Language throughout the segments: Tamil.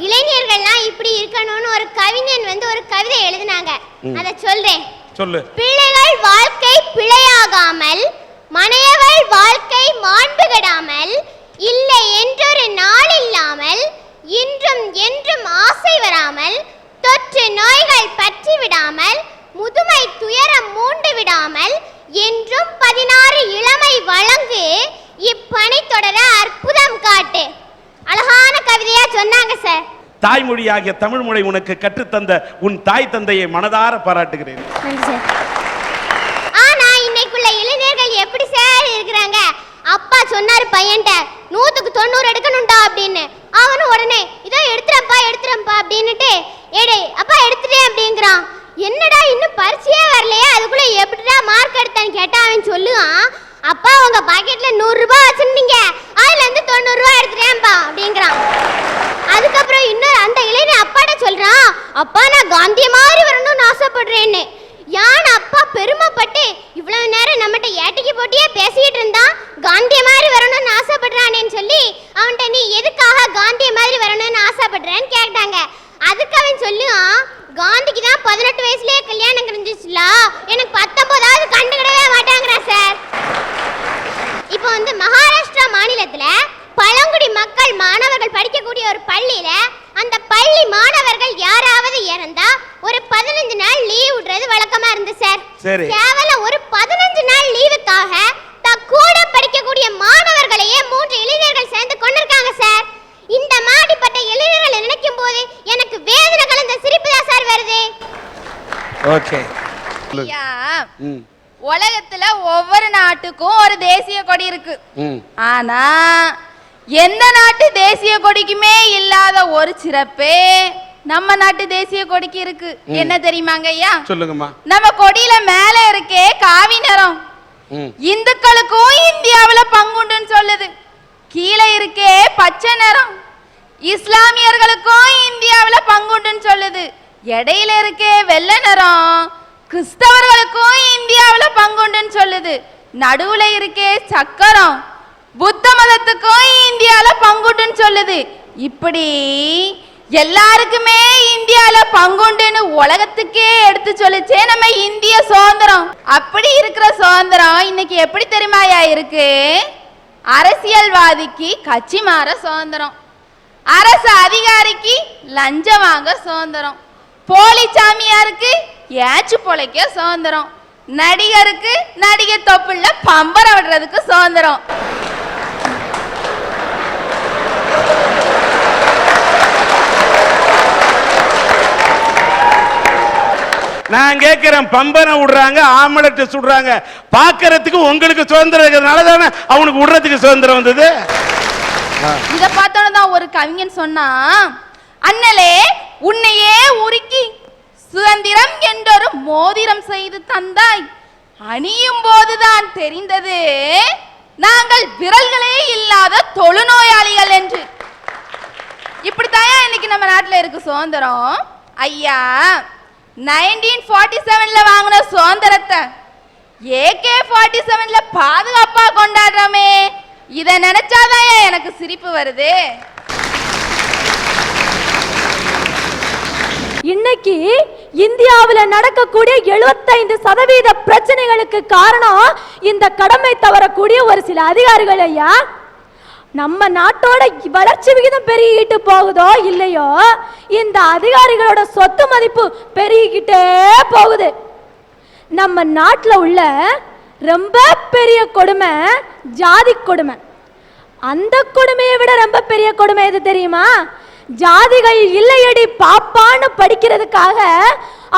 இளைஞர்கள்லாம் இப்படி இருக்கணும்னு ஒரு கவிஞன் வந்து ஒரு கவிதை எழுதினாங்க. அத சொல்றேன். சொல்லு. பிள்ளைகள் வாழ்க்கை பிழையாகாமல், மனையவள் வாழ்க்கை மாண்பு கெடாமல், இல்லை என்றொரு நாள் இல்லாமல், இன்றும் என்றும் ஆசை வராமல், தொற்று நோய்கள் பற்றி விடாமல், முதுமை துயரம் மூண்டு விடாமல், என்றும் 16 இளமை வழங்கு, இப்பணி தொடர அற்புதம் காட்டு. அழகான கவிதையா சொன்னாங்க சார். தாய்மொழியாகிய தமிழ் மொழி உனக்கு கற்றுத்தந்த உன் தாய் தந்தையை மனதார பாராட்டுகிறேன். ஆனா இன்னைக்குள்ள இளைஞர்கள் எப்படி சார் இருக்கிறாங்க? அப்பா சொன்னாரு பையன்ட்ட 100க்கு 90 எடுக்கணும்டா அப்படின்னு. அவனும் உடனே இதோ எடுத்துறப்பா அப்படின்னுட்டு ஏடே அப்பா எடுத்துட்டேன் அப்படிங்கிறான். என்னடா இன்னும் பரிசையே வரலையே, அதுக்குள்ள எப்படிடா மார்க் எடுத்தான்னு கேட்டா அவன் சொல்லுவான், அப்பா உங்க பாக்கெட்ல 100 ரூபாய் வச்சிருந்தீங்க, அதுல இருந்து 90 ரூபாய் எடுத்துட்டேன்பா அப்படிங்கிறான். அதுக்கப்புறம் இன்னும் அந்த இளைஞன் அப்பாட்ட சொல்றான், அப்பா நான் காந்தி மாதிரி வரணும்னு ஆசைப்படுறேன்னு. யான் அப்பா பெருமைப்பட்டு இவ்வளவு நேரம் நம்மகிட்ட ஏட்டிக்கு போட்டியே பேசிட்டு இருந்தான், காந்தி மாதிரி வரணும்னு ஆசைப்படுறானேன்னு சொல்லி அவன்கிட்ட நீ எதுக்காக காந்தி மாதிரி வரணும்னு ஆசைப்படுறேன்னு கேட்டாங்க. அதுக்கு அவன் சொல்லுவான், காந்திக்கு தான் 18 வயசுலயே கல்யாணம் கிடைச்சிச்சுல, எனக்கு 19வது கண்டுக்கிடவே மாட்டாங்கிறா சார். இப்போ வந்து மகாராஷ்டிரா மாநிலத்துல பழங்குடி மக்கள் மாணவர்கள் படிக்கக்கூடிய ஒரு பள்ளியில அந்த பள்ளி மாணவர்கள் யாராவது இறந்தா ஒரு 15 நாள் லீவ் விடுறது வழக்கமா இருந்து சார். கேவலம் ஒரு 15 நாள் லீவுக்காக கூட படிக்கக்கூடிய மாணவர்களையே 3 இளைஞர்கள் சேர்ந்து கொண்டிருக்காங்க சார். இந்த மாடிப்பட்ட இளைஞர்களை நினைக்கும் போது எனக்கு வேதனை கலந்த சிரிப்பு தான் சார் வருது. ஓகே. உலகத்துல ஒவ்வொரு நாட்டுக்கும் ஒரு தேசிய கொடி இருக்கு. ஆனா எந்த நாட்டு தேசிய கொடிக்குமே இல்லாத ஒரு சிறப்பு நம்ம நாட்டு தேசிய கொடிக்கு இருக்கு. என்ன தெரியுமாங்க ஐயா? சொல்லுங்கம்மா. நம்ம கொடியில மேல இருக்கே காவி நிறம், இந்துக்களுக்கும் இந்தியாவுல பங்குண்டுன்னு சொல்லுது. கீழே இருக்கே பச்சை நிறம், இஸ்லாமியர்களுக்கும் இந்தியாவுல பங்குண்டுன்னு சொல்லுது. இடையில இருக்கே வெள்ளை நிறம், கிறிஸ்தவர்களுக்கும் இந்தியாவுல பங்குண்டுன்னு சொல்லுது. நடுவுல இருக்கே சக்கரம், புத்த மதத்துக்கும் இந்தியால பங்குண்டுன்னு சொல்லுது. இப்படி எல்லாருக்குமே இந்தியால பங்குண்டுன்னு உலகத்துக்கே எடுத்து சொல்லிச்சே நம்ம இந்திய சுதந்திரம். அப்படி இருக்கிற சுதந்திரம் இன்னைக்கு எப்படி தெரியுமாயா இருக்கு? அரசியல்வாதிக்கு கட்சி மாற சுதந்திரம், அரசு அதிகாரிக்கு லஞ்சம் வாங்க சுதந்திரம், போலி சாமியாருக்கு ஏச்சு பொழைக்க சுதந்திரம், நடிகருக்கு நடிகை தொப்புள்ள பம்பரம் விடுறதுக்கு சுதந்திரம். நான் கேட்கிறேன், பம்பரம் விடுறாங்க, ஆம்பளை சுடுறாங்க, பாக்குறதுக்கு உங்களுக்கு சுதந்திரம் இருக்கிறதுனால தானே அவனுக்கு விடுறதுக்கு சுதந்திரம் வந்தது. இத பார்த்தோன்னதான் ஒரு கவிஞன் சொன்னா, அண்ணலே உன்னையே உருக்கி சுதந்திரம் என்றொரு மோதிரம் செய்து தந்தாய், அணியும் போதுதான் தெரிந்தது நாங்கள் விரல்களே இல்லாத தொழுநோயாளிகள் என்று. இப்படித்தான் இன்னைக்கு நம்ம நாட்டில் இருக்கு சுதந்திரம். ஐயா 1947ல வாங்கின சுதந்திரத்தை AK-47ல பாதுகாப்பா கொண்டாடுறோமே, இத நினைச்சாதான் எனக்கு சிரிப்பு வருது. இன்னைக்கு இந்தியாவில் நடக்கக்கூடிய 75% பிரச்சனைகளுக்கு காரணம் இந்த கடமை தவறக்கூடிய ஒரு சில அதிகாரிகள் ஐயா. நம்ம நாட்டோட வளர்ச்சி விகிதம் பெருகிட்டு போகுதோ இல்லையோ, இந்த அதிகாரிகளோட சொத்து மதிப்பு பெருகிக்கிட்டே போகுது. நம்ம நாட்டில் உள்ள ரொம்ப பெரிய கொடுமை ஜாதி கொடுமை. அந்த கொடுமையை விட ரொம்ப பெரிய கொடுமை எது தெரியுமா? ஜாதிகள் இல்லையடி பாப்பான்னு படிக்கிறதுக்காக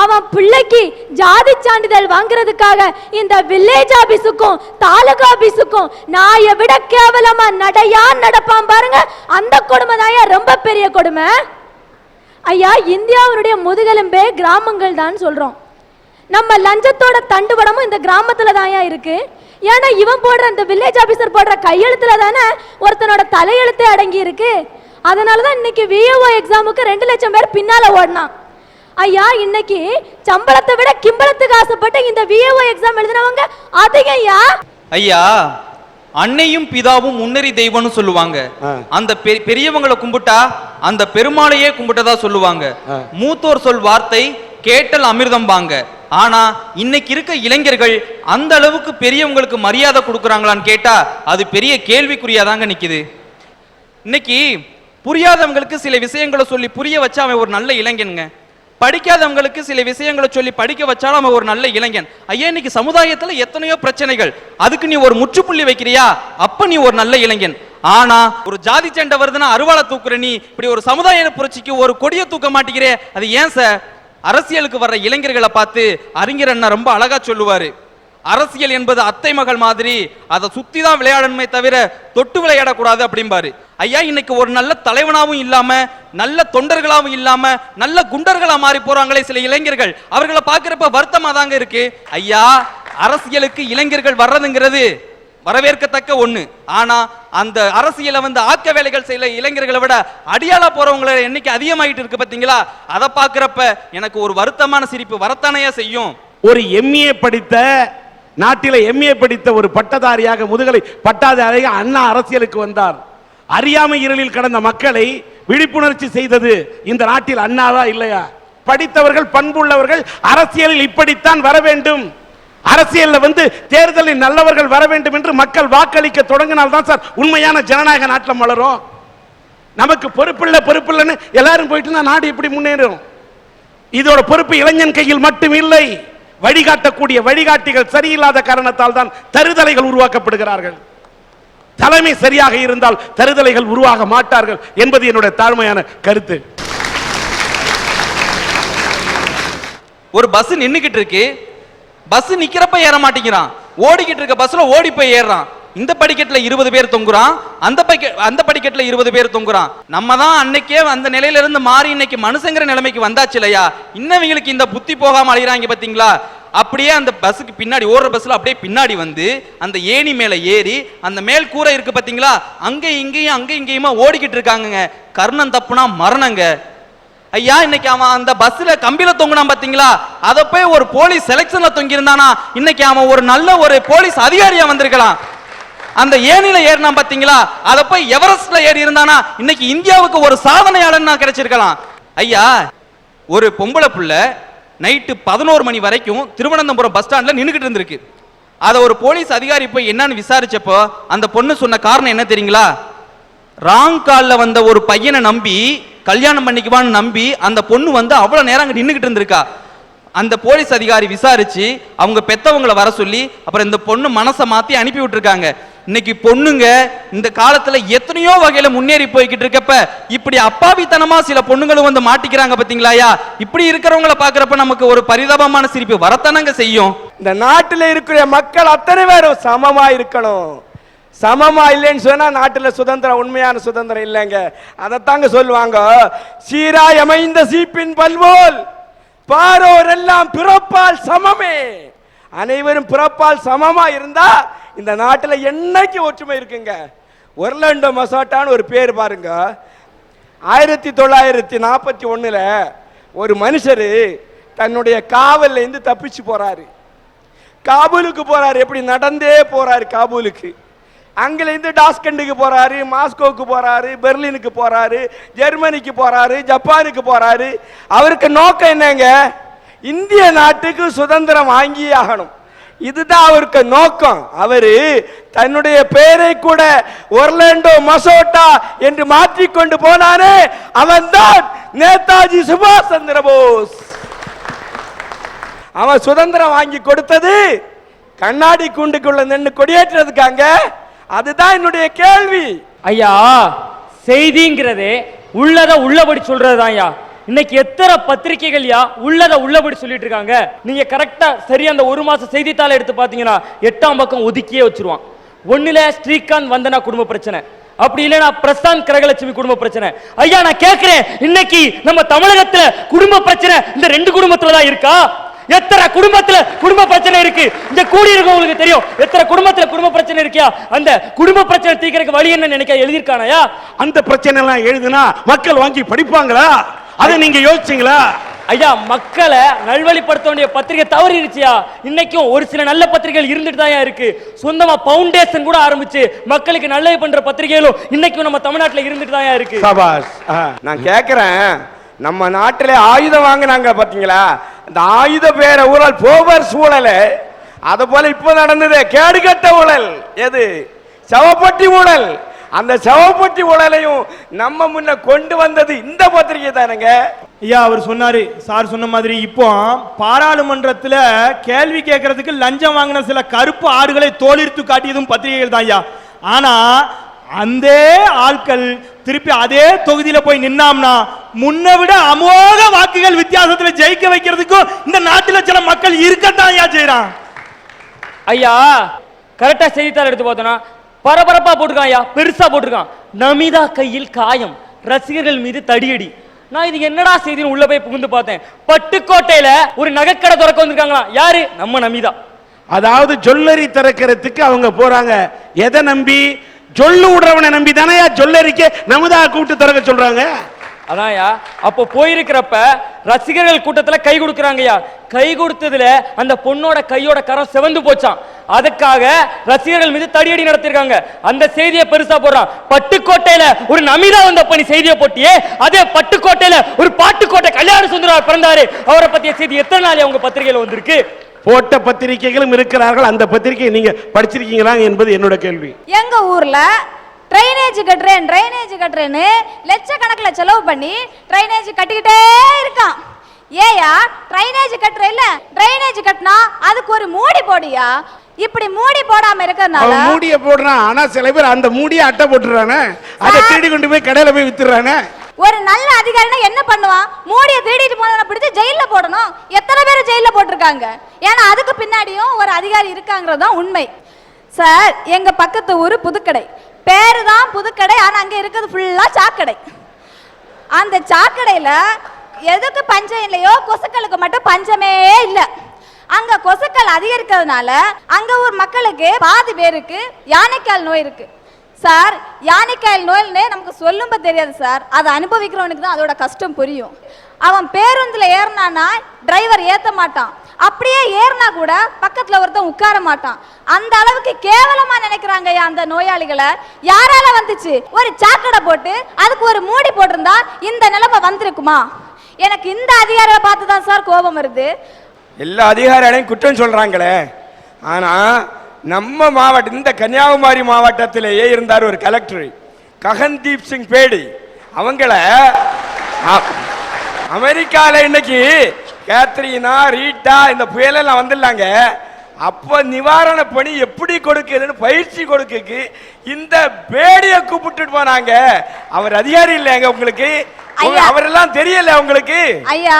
அவன் பிள்ளைக்கு ஜாதி சான்றிதழ் வாங்குறதுக்காக இந்த வில்லேஜ் ஆபீஸுக்கும் தாலுகா ஆபீஸுக்கும் நாயை விட கேவலமா நடையா நடப்பான் பாருங்க. அந்த கொடுமை தான் ரொம்ப பெரிய கொடுமை ஐயா. இந்தியாவுடைய முதுகெலும்பே கிராமங்கள் தான் சொல்றோம். நம்ம லஞ்சத்தோட தண்டுவடமும் இந்த கிராமத்துல தான் இருக்கு. ஏன்னா இவன் போடுற அந்த வில்லேஜ் ஆபீசர் போடுற கையெழுத்துல தானே ஒருத்தனோட தலையெழுத்தே அடங்கி இருக்கு. அதனாலதான் இன்னைக்கு VAO எக்ஸாமுக்கு 2 லட்சம் பேர் பின்னால ஓடினான் ஐயா. இன்னைக்கு சம்பளத்தை விட கிம்பளத்துக்கு ஆசைப்பட்டு இந்த VAO எக்ஸாம் எழுதினவங்க அதிகம் ஐயா. ஐயா அன்னையும் பிதாவும் முன்னறி தெய்வம்னு சொல்லுவாங்க. ஆ. அந்த பெரியவங்களை கும்பிட்டா அந்த பெருமாளையே கும்பிட்டதா சொல்லுவாங்க. ஆ. மூத்தோர் சொல் வார்த்தை கேட்டல் அமிர்தம் வாங்க. ஆனா இன்னைக்கு இருக்க இளைஞர்கள் அந்த அளவுக்கு பெரியவங்களுக்கு மரியாதை கொடுக்கறாங்களான்னு கேட்டா அது பெரிய கேள்விக்குறியாதாங்க நிக்குது. இன்னைக்கு புரியாதவங்களுக்கு சில விஷயங்களை சொல்லி புரிய வச்சா அவன் ஒரு நல்ல இளைஞனுங்க. படிக்காதவங்களுக்கு சில விஷயங்களை சொல்லி படிக்க வச்சாலும் அவன் ஒரு நல்ல இளைஞன். ஐயா, இன்னைக்கு சமுதாயத்துல எத்தனையோ பிரச்சனைகள், அதுக்கு நீ ஒரு முற்றுப்புள்ளி வைக்கிறியா, அப்ப நீ ஒரு நல்ல இளைஞன். ஆனா ஒரு ஜாதி சண்டை வருதுன்னா அருவாளை தூக்குற நீ இப்படி ஒரு சமுதாய புரட்சிக்கு ஒரு கொடியை தூக்க மாட்டேங்கிறே, அது ஏன் சார்? அரசியலுக்கு வர்ற இளைஞர்களை பார்த்து அறிஞர் அண்ணா ரொம்ப அழகா சொல்லுவாரு, அரசியல் என்பது அத்தை மகள் மாதிரி, அதை சுத்தி தான் விளையாடணுமே தவிர தொட்டு விளையாடக்கூடாது அப்படிம்பாரு. ஐயா, இன்னைக்கு ஒரு நல்ல தலைவனாவும் இல்லாம நல்ல தொண்டர்களாவும் இல்லாம நல்ல குண்டர்களா மாறி போறாங்களே சில இளைஞர்கள், அவர்களை பார்க்கிறப்ப வருத்தமா தாங்க இருக்கு. ஐயா, அரசியலுக்கு இளைஞர்கள் வர்றதுங்கிறது வரவேற்கத்தக்க ஒண்ணு. ஆனா அந்த அரசியலை ஆக்க வேலைகள் செய்யல இளைஞர்களை விட அடியாளா போறவங்களை எண்ணிக்கை அதிகமாயிட்டு இருக்கு பாத்தீங்களா? அதை பார்க்கிறப்ப எனக்கு ஒரு வருத்தமான சிரிப்பு வரத்தானையா செய்யும். ஒரு எம்ஏ படித்த நாட்டில எம்ஏ படித்த ஒரு பட்டதாரியாக முதுகலை பட்டதாரியாக அண்ணா அரசியலுக்கு வந்தார். அறியாமை இருளில் கடந்த மக்களை விழிப்புணர்ச்சி செய்தது இந்த நாட்டில் அண்ணாவா இல்லையா? படித்தவர்கள் பண்புள்ளவர்கள் அரசியலில் இப்படித்தான் வர வேண்டும், அரசியல்ல தேர்தலில் நல்லவர்கள் வர வேண்டும் என்று மக்கள் வாக்களிக்க தொடங்கினால்தான் சார் உண்மையான ஜனநாயக நாட்டில் மலரும். நமக்கு பொறுப்பில்லைன்னு எல்லாரும் போயிட்டு நாடு எப்படி முன்னேறும்? இதோட பொறுப்பு இளைஞன் கையில் மட்டும் இல்லை, வழிகாட்டக்கூடிய வழிகாட்டிகள் சரியில்லாத காரணத்தால் தான் தருதலைகள் உருவாக்கப்படுகிறார்கள். தலைமை சரியாக இருந்தால் தருதலைகள் உருவாக மாட்டார்கள் என்பது என்னுடைய தாழ்மையான கருத்து. ஒரு பஸ் நின்னுகிட்டு இருக்கு, பஸ் நிக்கிறப்ப ஏற மாட்டேங்கிறான், ஓடிக்கிட்டு இருக்க பஸ்ல ஓடி போய் ஏறான். இந்த படிக்கட்டுல 20 பேர் தொங்குறான், அந்த படிக்கட்டுல 20 பேர் தொங்குறான். நம்ம தான் அன்னைக்கே அந்த நிலையில இருந்து மாறி இன்னைக்கு மனுஷங்கிற நிலைமைக்கு வந்தாச்சு இல்லையா? இன்னவங்களுக்கு இந்த புத்தி போகாம அழைகிறாங்க பாத்தீங்களா? அப்படியே அந்த பஸ்ஸுக்கு பின்னாடி ஓடுற பஸ்ல அப்படியே பின்னாடி அந்த ஏணி மேல ஏறி அந்த மேல் கூரை இருக்கு பாத்தீங்களா, அங்க இங்கேயுமா ஓடிக்கிட்டு இருக்காங்க. கர்ணம் தப்புனா மரணங்க. ஐயா, இன்னைக்கு அவன் அந்த பஸ்ல கம்பியில தொங்குனான் பாத்தீங்களா, அத போய் ஒரு போலீஸ் செலக்ஷன்ல தொங்கி இருந்தானா இன்னைக்கு அவன் ஒரு நல்ல ஒரு போலீஸ் அதிகாரியா வந்திருக்கலாம். அந்த ஏணில ஏறினா பாத்தீங்களா, அத போய் எவரெஸ்ட்ல ஏறி இருந்தானா இன்னைக்கு இந்தியாவுக்கு ஒரு சாதனையாளன் கிடைச்சிருக்கலாம். ஐயா, ஒரு பொம்பளை புள்ள நைட்டு 11 மணி வரைக்கும் திருவனந்தபுரம் பஸ் ஸ்டாண்ட்ல நின்னுகிட்டு இருந்திருக்கு. அத ஒரு போலீஸ் அதிகாரி போய் என்னன்னு விசாரிச்சப்போ அந்த பொண்ணு சொன்ன காரணம் என்ன தெரியுங்களா? ராங் கால்ல வந்த ஒரு பையனை நம்பி கல்யாணம் பண்ணிக்குவான்னு நம்பி அந்த பொண்ணு அவ்வளவு நேரம் அங்க நின்னுகிட்டு இருந்திருக்கா. அந்த போலீஸ் அதிகாரி விசாரிச்சு அவங்க பெத்தவங்களை வர சொல்லி அப்புறம் இந்த பொண்ணு மனசை மாத்தி அனுப்பி விட்டுருக்காங்க. இன்னைக்கு பொண்ணுங்க இந்த காலத்துல எத்தனையோ வகையில முன்னேறி போய்கிட்டு இருக்கப்ப இப்படி அப்பாவித்தனமா சில பொண்ணுங்களும் மாட்டிக்கிறாங்க பாத்தீங்களாயா? இப்படி இருக்கிறவங்களை பாக்குறப்ப நமக்கு ஒரு பரிதாபமான சிரிப்பு வரத்தானங்க செய்யும். இந்த நாட்டில் இருக்கிற மக்கள் அத்தனை பேரும் சமமா இருக்கணும். சமமா இல்லைன்னு சொன்னா நாட்டில் சுதந்திரம், உண்மையான சுதந்திரம் இல்லைங்க. அதைத்தாங்க சொல்லுவாங்க, சீராய் அமைந்த சீப்பின் பல்வோல் பாரோர் எல்லாம் பிறப்பால் சமமே. அனைவரும் பிறப்பால் சமமா இருந்தா இந்த நாட்டில் என்னைக்கு ஒற்றுமை இருக்குங்க. ஒர்லாண்டோ மசாட்டான்னு ஒரு பேர் பாருங்க. 1941 ஒரு மனுஷரு தன்னுடைய காவல்ல இருந்து தப்பிச்சு போறாரு. காபூலுக்கு போறாரு. எப்படி? நடந்தே போறாரு காபூலுக்கு. அங்கிலிருந்து டாஸ்கண்டுக்கு போறாரு, மாஸ்கோவுக்கு போறாரு, பெர்லினுக்கு போறாரு, ஜெர்மனிக்கு போறாரு, ஜப்பானுக்கு போறாரு. அவருக்கு நோக்கம் என்னங்க? இந்திய நாட்டுக்கு சுதந்திரம் வாங்கியே ஆகணும். இதுதான் அவருக்கு நோக்கம். அவரு தன்னுடைய பெயரை கூட ஒர்லாண்டோ மசோட்டா என்று மாற்றிக்கொண்டு போனானே, அவன்தான் நேதாஜி சுபாஷ் சந்திர போஸ். அவன் சுதந்திரம் வாங்கி கொடுத்தது கண்ணாடி கூண்டுக்குள்ள நின்று கொடியேற்றதுக்காங்க. அதுதான் என்னுடைய கேள்வி. ஐயா, செய்திங்கிறதே உள்ளத உள்ளபடி சொல்றதுதான் ஐயா. இன்னைக்கு எத்தனை பத்திரிகைகள் உள்ளத உள்ளபடி சொல்லிட்டு இருக்காங்க. நீங்க கரெக்டா சரி அந்த ஒரு மாச செய்தித்தாளை எடுத்து பாத்தீங்கன்னா 8ஆம் பக்கம் ஒதுக்கியே வச்சிருவான். ஒண்ணுல ஸ்ரீகாந்த் வந்தனா குடும்ப பிரச்சனை, அப்படி இல்லைன்னா பிரசாந்த் கரகலட்சுமி குடும்ப பிரச்சனை. ஐயா, நான் கேட்கிறேன், இன்னைக்கு நம்ம தமிழகத்துல குடும்ப பிரச்சனை இந்த 2 குடும்பத்துல தான் இருக்கா? எத்தனை குடும்பத்துல குடும்ப பிரச்சனை இருக்கு? இந்த கூடி இருக்கவங்களுக்கு தெரியும் எத்தனை குடும்பத்துல குடும்ப பிரச்சனை இருக்கியா? அந்த குடும்ப பிரச்சனை தீர்க்கறதுக்கு வழி என்ன நினைக்க எழுதிருக்கானயா? அந்த பிரச்சனை எல்லாம் எழுதுனா மக்கள் வாங்கி படிப்பாங்களா? அதை நீங்க யோசிச்சீங்களா? ஐயா மக்களை நல்வழிப்படுத்த வேண்டிய பத்திரிகை தவறிடுச்சியா. இன்னைக்கும் ஒரு சில நல்ல பத்திரிகைகள் இருந்துட்டு தான் இருக்கு. சொந்தமா பவுண்டேஷன் கூட ஆரம்பிச்சு மக்களுக்கு நல்லது பண்ற பத்திரிகைகளும் இன்னைக்கும் நம்ம தமிழ்நாட்டுல இருந்துட்டு தான் இருக்கு. சபாஷ். நான் கேக்குறேன், நம்ம நாட்டிலே ஆயுதம் வாங்கினாங்க பாத்தீங்களா, இந்த ஆயுத பேர ஊழல் போவர் சூழல், அத போல இப்ப நடந்தது கேடுகட்ட ஊழல். எது? சவப்பட்டி ஊழல். அந்த சவப்பட்டி ஊழலையும் நம்ம முன்ன கொண்டு வந்தது இந்த பத்திரிகை தானுங்க. ஐயா அவர் சொன்னாரு, சார் சொன்ன மாதிரி இப்போ பாராளுமன்றத்துல கேள்வி கேட்கறதுக்கு லஞ்சம் வாங்கின சில கருப்பு ஆடுகளை தோலிர்த்து காட்டியதும் பத்திரிகைகள் தான் ஐயா. ஆனா அந்த ஆட்கள் திருப்பி அதே தொகுதியில போய் நின்னாம்னா முன்ன விட அமோக வாக்குகள் வித்தியாசத்துல ஜெயிக்க வைக்கிறதுக்கும் இந்த நாட்டில் சில மக்கள் இருக்கத்தான் ஐயா செய்யறான். ஐயா கரெக்டா செய்தித்தாள் எடுத்து பார்த்தோன்னா பரபரப்பா போட்டிருக்கான் ஐயா, பெருசா போட்டிருக்கான். நமிதா கையில் காயம், ரசிகர்கள் மீது தடியடி. நான் இது என்னடா செய்தின்னு உள்ள போய் புகுந்து பார்த்தேன். பட்டுக்கோட்டையில ஒரு நகைக்கடை திறக்க வந்திருக்காங்களா. யாரு? நம்ம நமிதா. அதாவது ஜுவல்லரி திறக்கிறதுக்கு அவங்க போறாங்க. எதை நம்பி? ஜொல்லு விடுறவனை நம்பி தானே ஜுவல்லரிக்கு நமிதா கூப்பிட்டு திறக்க சொல்றாங்க. அதான்யா அப்போ போயிருக்கிறப்ப ரசிகர்கள் கூட்டத்துல கை கொடுக்கறாங்கய்யா. கை கொடுத்ததுல அந்த பொண்ணோட கையோட கரம் செவந்து போச்சான். அதுக்காக ரசிகர்கள் மீது தடியடி நடத்திருக்காங்க. அந்த செய்தியை பெருசா போடுறான். பட்டுக்கோட்டையில ஒரு நமிதா வந்த பண்ணி செய்தியை போட்டியே, அதே பட்டுக்கோட்டையில ஒரு பாட்டுக்கோட்டை கல்யாண சுந்தரர் பிறந்தாரு. அவரை பத்திய செய்தி எத்தனை நாள் அவங்க பத்திரிகையில வந்திருக்கு? போட்ட பத்திரிகைகளும் இருக்கிறார்கள். அந்த பத்திரிகை நீங்க படிச்சிருக்கீங்களா என்பது என்னோட கேள்வி. எங்க ஊர்ல ட்ரைனேஜ் கட்டுறேன்னு லட்சக்கணக்கில் செலவு பண்ணி ட்ரைனேஜ் கட்டிக்கிட்டே இருக்கான். ஏயா ட்ரைனேஜ் கட்டுற இல்ல, ட்ரைனேஜ் கட்டினா அதுக்கு ஒரு மூடி போடியா. இப்படி மூடி போடாம இருக்கிறதுனால மூடிய போடுறான். ஆனா சில பேர் அந்த மூடிய அட்டை போட்டுறானே, அதை தேடி கொண்டு போய் கடையில போய் வித்துறானே. ஒரு நல்ல அதிகாரினா என்ன பண்ணுவான்? மூடிய தேடிட்டு போனவனை பிடிச்சு ஜெயில போடணும். எத்தனை பேர் ஜெயில போட்டிருக்காங்க? ஏன்னா அதுக்கு பின்னாடியும் ஒரு அதிகாரி இருக்காங்கிறது தான் உண்மை. சார் எங்க பக்கத்து ஊரு புதுக்கடை, பேரு தான் புதுக்கடை, ஆனா அங்க இருக்கிறது ஃபுல்லா சாக்கடை. அந்த சாக்கடையில எதுக்கு பஞ்சம் இல்லையோ, கொசுக்களுக்கு மட்டும் பஞ்சமே இல்லை. அங்க கொசுக்கள் அதிகரிக்கிறதுனால அங்க ஒரு மக்களுக்கு பாதி பேருக்கு யானைக்கால் நோய் இருக்கு. சார் யானைக்கால் நோய்னு நமக்கு சொல்லும்ப தெரியாது சார், அதை அனுபவிக்கிறவனுக்கு தான் அதோட கஷ்டம் புரியும். அவன் பேருந்துல ஏறினானா டிரைவர் ஏத்த மாட்டான், அப்படியே ஏறினா கூட பக்கத்துல ஒருத்தன் உட்கார மாட்டான். அந்த அளவுக்கு கேவலமா நினைக்கிறாங்க அந்த நோயாளிகளை. யாரால வந்துச்சு? ஒரு சாக்கடை போட்டு அதுக்கு ஒரு மூடி போட்டிருந்தா இந்த நிலைமை வந்திருக்குமா? எனக்கு இந்த அதிகாரியை பார்த்து தான் சார் கோபம் வருது. எல்லா அதிகாரிகளையும் குற்றம் சொல்றாங்களே, ஆனா நம்ம மாவட்டம், இந்த கன்னியாகுமரி மாவட்டத்திலேயே இருந்தார் ஒரு கலெக்டர் ககன்தீப் சிங் பேடி. அவங்கள அமெரிக்கால இன்னைக்கு கேத்ரீனா ரீட்டா இந்த புயலெல்லாம் வந்துடலாங்க. அப்போ நிவாரண பணி எப்படி கொடுக்குதுன்னு பயிற்சி கொடுக்கு இந்த பேடியை கூப்பிட்டு போனாங்க. அவர் அதிகாரி இல்லைங்க உங்களுக்கு? அவரெல்லாம் தெரியல உங்களுக்கு? ஐயா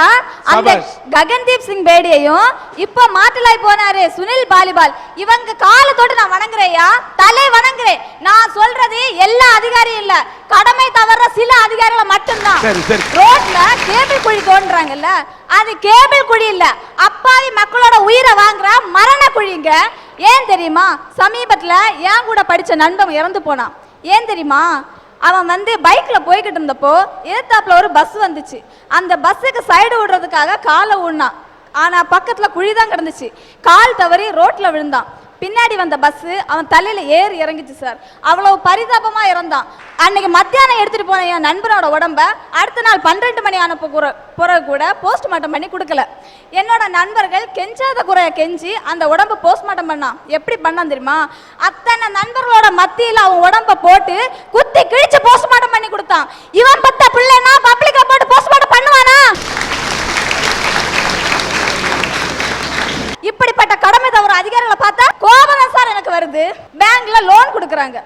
அந்த ககன்தீப் சிங் பேடியையும் இப்ப மாட்டலாய் போனாரு சுனில் பாலிபால், இவங்க காலை தொட்டு நான் வணங்குறேயா, தலை வணங்குறேன். நான் சொல்றது எல்லா அதிகாரியும் இல்ல, கடமை தவற சில அதிகாரிகள் மட்டும்தான். ரோட்ல கேபிள் குழி தோன்றாங்கல்ல, அது கேபிள் குழி இல்ல, அப்பாவி மக்களோட உயிரை வாங்குற மரண குழிங்க. ஏன் தெரியுமா? சமீபத்துல என் கூட படிச்ச நண்பன் இறந்து போனான். ஏன் தெரியுமா? அவன் வந்து பைக்ல போய்கிட்டு இருந்தப்போ எதிர்த்தாப்புல ஒரு பஸ் வந்துச்சு. அந்த பஸ்ஸுக்கு சைடு விடுறதுக்காக காலை ஊன்னான். ஆனா பக்கத்துல குழிதான் கிடந்துச்சு. கால் தவறி ரோட்ல விழுந்தான். பின்னாடி வந்த பஸ் அவன் தலையில ஏறி இறங்கிச்சு சார். அவ்வளவு பரிதாபமா இறந்தான். அன்னைக்கு மத்தியானம் எடுத்துட்டு போன என் நண்பனோட உடம்ப அடுத்த நாள் 12 மணி ஆன பிறகு கூட போஸ்ட்மார்ட்டம் பண்ணி கொடுக்கல. என்னோட நண்பர்கள் கெஞ்சாத குறைய கெஞ்சி அந்த உடம்பு போஸ்ட்மார்ட்டம் பண்ணான். எப்படி பண்ணான் தெரியுமா? அத்தனை நண்பர்களோட மத்தியில அவன் உடம்ப போட்டு குத்தி கிழிச்சு போஸ்ட்மார்ட்டம் பண்ணி கொடுத்தான். இவன் பத்த பிள்ளைனா பப்ளிக்கா போட்டு போஸ்ட்மார்ட்டம் பண்ணுவானா? இப்படிப்பட்ட கடமை தவிர அதிகாரிகளை பார்த்தா கோபம் சார் எனக்கு வருது. பேங்க்ல லோன் கொடுக்குறாங்க.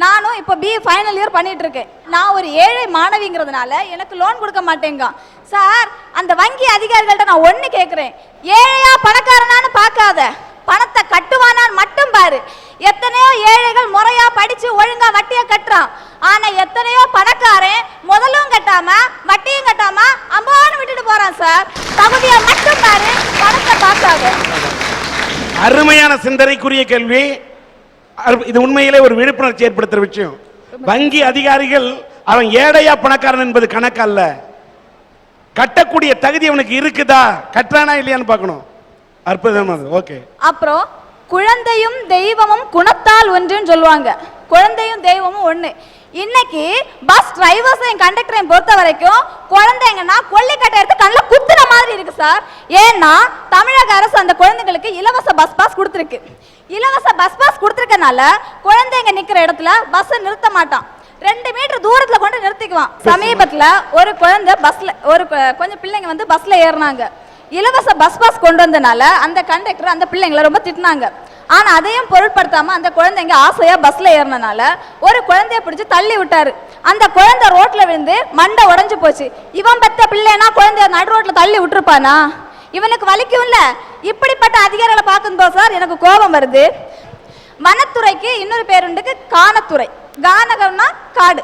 நானும் இப்போ BA ஃபைனல் இயர் பண்ணிட்டு இருக்கேன். நான் ஒரு ஏழை மாணவிங்கிறதுனால எனக்கு லோன் கொடுக்க மாட்டேங்க சார். அந்த வங்கி அதிகாரிகள்ட்ட நான் ஒண்ணு கேட்கிறேன், ஏழையா பணக்காரனான்னு பார்க்காத, பணத்தை கட்டுவானான்னு மட்டும் பாரு. எத்தனையோ ஏழைகள் முறையா படிச்சு ஒழுங்கா வட்டியை கட்டுறான். ஆனா எத்தனையோ பணக்காரன் முதலும் கட்டாம வட்டியும் கட்டாம அம்பான்னு விட்டுட்டு போறான் சார். தகுதியை மட்டும் பாரு, பணத்தை பார்க்காத. அருமையான சிந்தனைக்குரிய கேள்வி. இது உண்மையிலே ஒரு விழிப்புணர்ச்சி ஏற்படுத்துற விஷயம். வங்கி அதிகாரிகள் அவன் ஏழையா பணக்காரன் என்பது கணக்கு அல்ல. கட்டக்கூடிய தகுதி அவனுக்கு இருக்குதா, கட்டுறானா இல்லையான்னு பார்க்கணும். அற்புதமானது. ஓகே. அப்புறம் குழந்தையும் தெய்வமும் குணத்தால் ஒன்றுன்னு சொல்லுவாங்க. குழந்தையும் தெய்வமும் ஒண்ணு. இன்னைக்கு பஸ் டிரைவர்ஸையும் கண்டக்டரையும் பொறுத்த வரைக்கும் குழந்தைங்கன்னா கொல்லிக்கட்டை எடுத்து கண்ணில் குத்துற மாதிரி இருக்கு சார். ஏன்னா தமிழக அரசு அந்த குழந்தைங்களுக்கு இலவச பஸ் பாஸ் கொடுத்துருக்கு. இலவச பஸ் பாஸ் கொடுத்துருக்கனால குழந்தைங்க நிக்கிற இடத்துல பஸ் நிறுத்த மாட்டான், 2 மீட்டர் தூரத்துல கொண்டு நிறுத்திக்குவான். சமீபத்துல ஒரு குழந்தை பஸ்ல கொஞ்சம் பிள்ளைங்க வந்து பஸ்ல ஏறினாங்க. இலவச பஸ் பாஸ் கொண்டு வந்தனால அந்த கண்டக்டர் அந்த பிள்ளைங்களை ரொம்ப திட்டினாங்க. ஆனா அதையும் பொருட்படுத்தாம அந்த குழந்தைங்க ஆசையா பஸ்ல ஏறினால ஒரு குழந்தைய பிடிச்சு தள்ளி விட்டாரு. அந்த குழந்தை ரோட்ல விழுந்து மண்டை உடைஞ்சு போச்சு. இவன் பெத்த பிள்ளைனா குழந்தைய நடு ரோட்ல தள்ளி விட்டுருப்பானா? இவனுக்கு வலிக்கும்ல. இப்படிப்பட்ட அதிகாரிகளை பார்க்கும்போது சார் எனக்கு கோபம் வருது. வனத்துறைக்கு இன்னொரு பேருண்டுக்கு கானத்துறை. கானகம்னா காடு.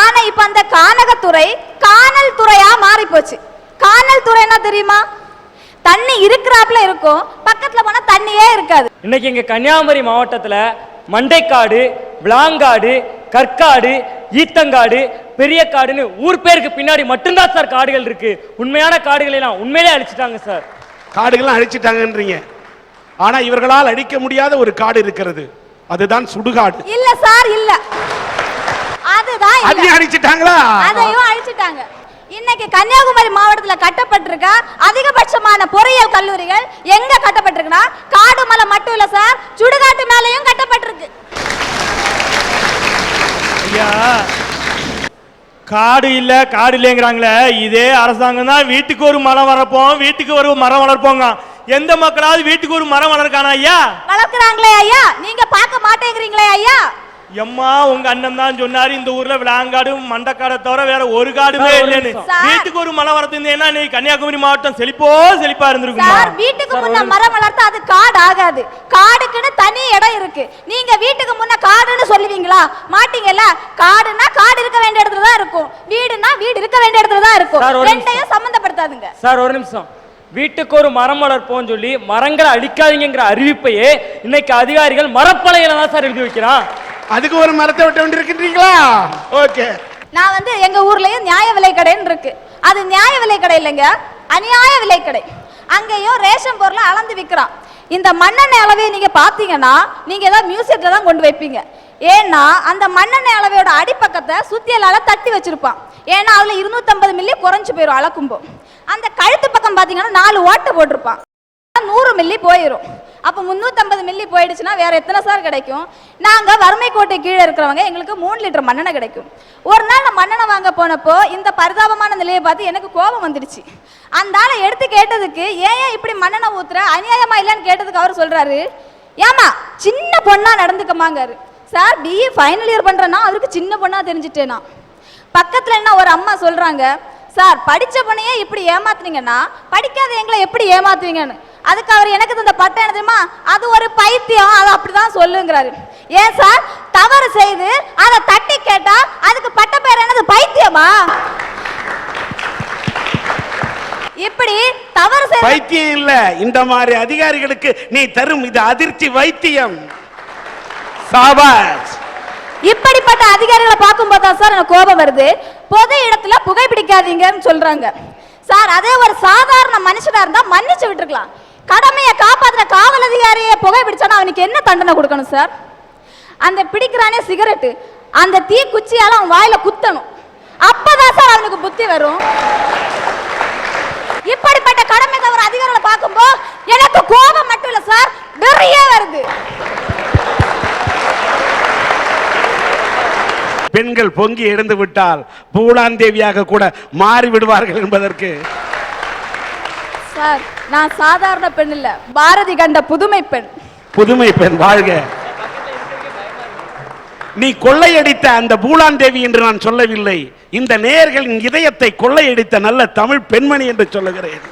ஆனா இப்ப அந்த கானகத்துறை கானல் துறையா மாறி போச்சு. கானல் துறைனா தெரியுமா? தண்ணி இருக்கிறாப்புல இருக்கும், பக்கத்துல போனா தண்ணியே இருக்காது. இன்னைக்கு எங்க கன்னியாகுமரி மாவட்டத்துல மண்டைக்காடு, விளாங்காடு, கற்காடு, ஈத்தங்காடு, பெரிய காடுன்னு ஊர் பேருக்கு பின்னாடி மட்டும்தான் சார் காடுகள் இருக்கு. உண்மையான காடுகளை எல்லாம் உண்மையிலே அழிச்சிட்டாங்க சார். காடுகள்லாம் அழிச்சிட்டாங்கன்றீங்க. ஆனா இவர்களால் அழிக்க முடியாத ஒரு காடு இருக்கிறது, அதுதான் சுடுகாடு. இல்ல சார், இல்ல, அதுதான் அதையும் அழிச்சிட்டாங்களா? அதையும் அழிச்சிட்டாங்க. இன்னைக்கு கன்னியாகுமரி மாவட்டத்துல கட்டப்பட்டிருக்க அதிகபட்சமான பொறியியல் கல்லூரிகள் எங்க கட்டப்பட்டிருக்குன்னா காடு மலை மட்டும் இல்ல சார், சுடுகாட்டு மேலையும் கட்டப்பட்டிருக்கு. ஐயா, காடு இல்ல காடு இல்லைங்கிறாங்களே, இதே அரசாங்கம் தான் வீட்டுக்கு ஒரு மரம் வளர்ப்போம், வீட்டுக்கு ஒரு மரம் வளர்ப்போங்க. எந்த மக்களாவது வீட்டுக்கு ஒரு மரம் வளர்க்கானா ஐயா? வளர்க்குறாங்களே ஐயா, நீங்க பார்க்க மாட்டேங்கிறீங்களே ஐயா. எம்மா, உங்க அண்ணன் தான் சொன்னாரு இந்த ஊர்ல விளாங்காடு மண்டக்காடை தவிர வேற ஒரு காடுமே இல்லைன்னு. வீட்டுக்கு ஒரு மரம் வளர்த்திருந்தேன்னா நீ கன்னியாகுமரி மாவட்டம் செழிப்பா இருந்திருக்கும் சார். வீட்டுக்கு முன்ன மரம் வளர்த்தா அது காடு ஆகாது. காடுக்குன்னு தனி இடம் இருக்கு. நீங்க வீட்டுக்கு முன்ன காடுன்னு சொல்லுவீங்களா? மாட்டீங்கல்ல. காடுனா காடு இருக்க வேண்டிய இடத்துல தான் இருக்கும், வீடுனா வீடு இருக்க வேண்டிய இடத்துல தான் இருக்கும். ரெண்டையும் சம்பந்தப்படுத்தாதுங்க சார். ஒரு நிமிஷம். வீட்டுக்கு ஒரு மரம் வளர்ப்போம் சொல்லி மரங்களை அழிக்காதீங்கிற அறிவிப்பையே இன்னைக்கு அதிகாரிகள் மரப்பலையில தான் சார் எழுதி வைக்கிறான். அதுக்கு ஒரு மரத்தை விட்டு வேண்டியிருக்கின்றீங்களா? ஓகே. நான் வந்து எங்க ஊர்லயும் நியாய விலை கடைன்னு இருக்கு. அது நியாய விலை கடை இல்லைங்க, அநியாய விலை கடை. அங்கேயும் ரேஷன் பொருளை அளந்து விற்கிறான். இந்த மண்ணெண்ணெய் அளவையை நீங்க பாத்தீங்கன்னா நீங்க ஏதாவது மியூசியத்துல தான் கொண்டு வைப்பீங்க. ஏன்னா அந்த மண்ணெண்ணெய் அளவையோட அடிப்பக்கத்தை சுத்தியலால தட்டி வச்சிருப்பான். ஏன்னா அதுல 250 மில்லி குறைஞ்சு போயிடும் அளக்கும்போ. அந்த கழுத்து பக்கம் பாத்தீங்கன்னா 4 ஓட்டை போட்டிருப்பான். 100 மில்லி போயிடும். அப்போ 350 மில்லி போயிடுச்சுன்னா வேற எத்தனை சார் கிடைக்கும்? நாங்க வறுமை கோட்டை கீழே இருக்கிறவங்க எங்களுக்கு 3 லிட்டர் மண்ணெண்ணெய் கிடைக்கும். ஒரு நாள் நான் மண்ணெண்ணெய் வாங்க போனப்போ இந்த பரிதாபமான நிலையை பார்த்து எனக்கு கோபம் வந்துடுச்சு. அந்த ஆளை எடுத்து கேட்டதுக்கு ஏன் இப்படி மண்ணெண்ணெய் ஊத்துற, அநியாயமா இல்லைன்னு கேட்டதுக்கு அவர் சொல்றாரு, ஏமா சின்ன பொண்ணா நடந்துக்கமாங்காரு. சார், பிஇ ஃபைனல் இயர் பண்றேன்னா அவருக்கு சின்ன பொண்ணா தெரிஞ்சுட்டேனா. பக்கத்துல என்ன ஒரு அம்மா சொல்றாங்க, சார் படிச்ச பொண்ணையே இப்படி ஏமாத்துனீங்கன்னா படிக்காத எங்களை எப்படி ஏமாத்துவீங்கன்னு. அதுக்கு அவர் எனக்கு இந்த பட்டம் என்ன தெரியுமா, அது ஒரு பைத்தியம், அது அப்படிதான் சொல்லுங்கிறாரு. ஏன் சார், தவறு செய்து அதை தட்டி கேட்டா அதுக்கு பட்ட பேர் என்னது, பைத்தியமா? இப்படி தவறு செய்து பைத்தியம் இல்ல, இந்த மாதிரி அதிகாரிகளுக்கு நீ தரும் இது அதிர்ச்சி வைத்தியம். சாபாஷ். இப்படிப்பட்ட அதிகாரிகளை பார்க்கும்போது தான் சார் எனக்கு கோபம் வருது. பொது இடத்துல புகைப்பிடிக்காதீங்கன்னு சொல்றாங்க சார். அதே ஒரு சாதாரண மனுஷனா இருந்தா மன்னிச்சு விட்டுருக்கலாம். கடமையை காப்பாற்றுற காவல் அதிகாரியை புகைப்பிடிச்சானா அவனுக்கு என்ன தண்டனை கொடுக்கணும் சார்? அந்த பிடிக்கிறானே சிகரெட்டு, அந்த தீ குச்சியால அவன் வாயில குத்தணும். அப்பதான் சார் அவனுக்கு புத்தி வரும். இப்படிப்பட்ட கடமை தவிர அதிகாரிகளை பார்க்கும்போது எனக்கு கோபம் மட்டும் இல்ல சார், வெறியே வருது. பெண்கள் பொங்கி எழுந்து விட்டால் பூலாந்தேவியாக கூட மாறி விடுவார்கள் என்பதற்கு சார், நான் சாதாரண பெண் இல்ல, பாரதி கண்ட புதுமை பெண். புதுமை பெண் வாழ்க. நீ கொள்ளையடித்த அந்த பூலாந்தேவி என்று நான் சொல்லவில்லை, இந்த நேயர்களின் இதயத்தை கொள்ளையடித்த நல்ல தமிழ் பெண்மணி என்று சொல்லுகிறேன்.